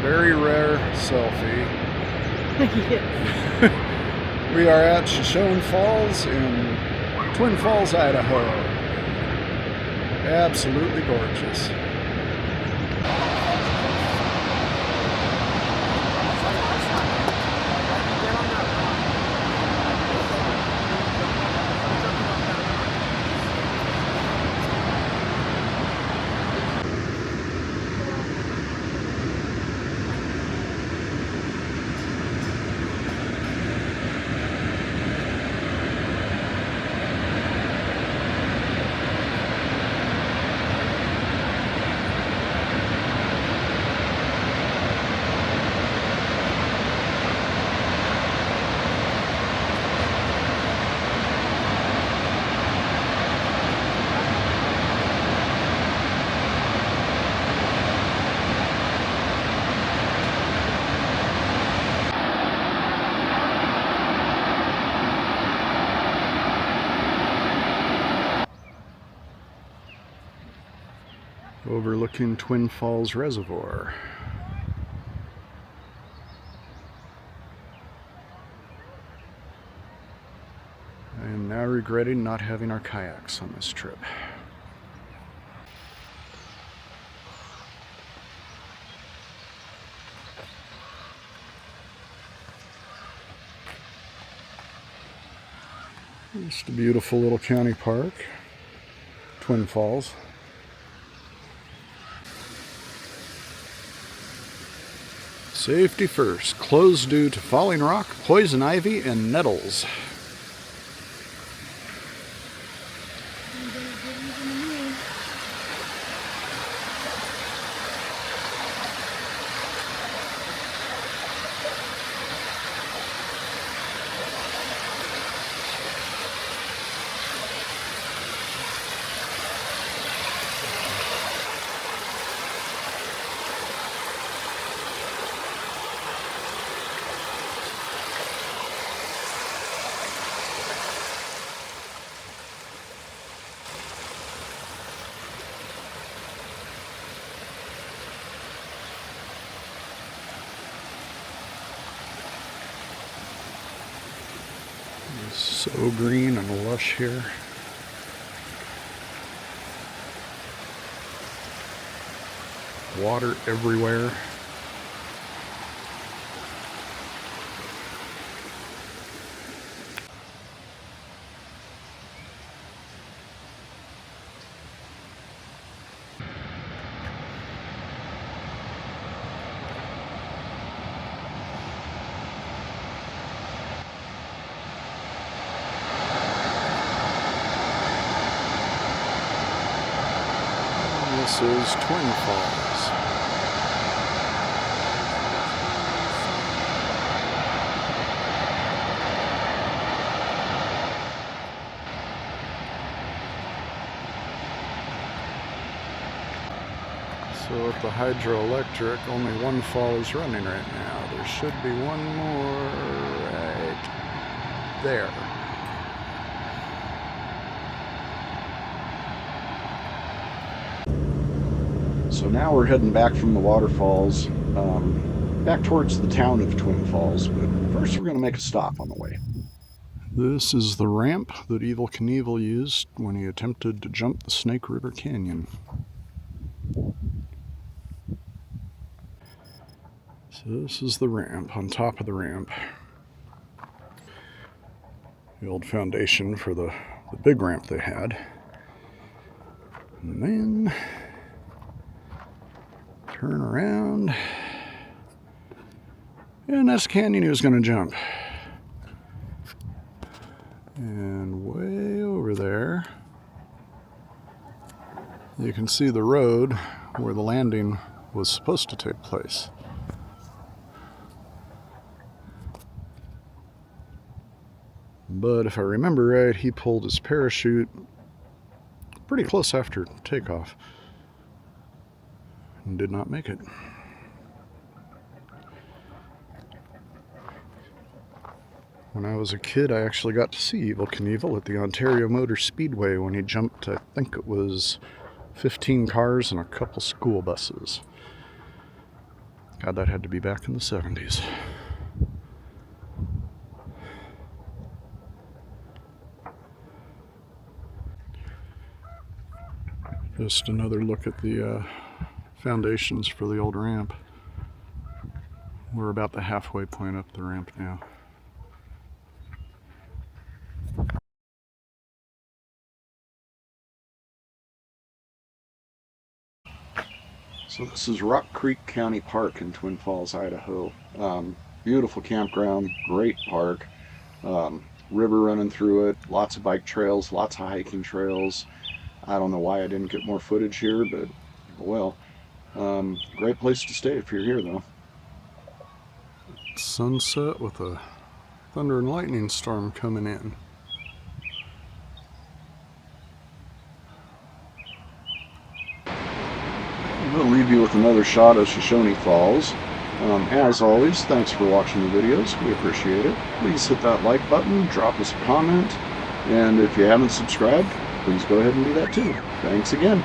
very rare selfie. Yes. We are at Shoshone Falls in Twin Falls, Idaho. Absolutely gorgeous. Overlooking Twin Falls Reservoir. I am now regretting not having our kayaks on this trip. Just a beautiful little county park, Twin Falls. Safety first. Closed due to falling rock, poison ivy, and nettles. It's so green and lush here. Water everywhere. This is Twin Falls. So at the hydroelectric, only one fall is running right now. There should be one more right there. So now we're heading back from the waterfalls, back towards the town of Twin Falls, but first we're going to make a stop on the way. This is the ramp that Evel Knievel used when he attempted to jump the Snake River Canyon. So this is the ramp, on top of the ramp. The old foundation for the big ramp they had. And then turn around, and that's the canyon he was going to jump. And way over there, you can see the road where the landing was supposed to take place. But if I remember right, he pulled his parachute pretty close after takeoff and did not make it. When I was a kid, I actually got to see Evel Knievel at the Ontario Motor Speedway when he jumped, I think it was 15 cars and a couple school buses. God, that had to be back in the 70s. Just another look at the foundations for the old ramp. We're about the halfway point up the ramp now. So this is Rock Creek County Park in Twin Falls, Idaho. Beautiful campground, great park, river running through it, lots of bike trails, lots of hiking trails. I don't know why I didn't get more footage here, but well, great place to stay if you're here though. Sunset with a thunder and lightning storm coming in. We'll leave you with another shot of Shoshone Falls. As always, thanks for watching the videos. We appreciate it. Please hit that like button, drop us a comment, and if you haven't subscribed, please go ahead and do that too. Thanks again.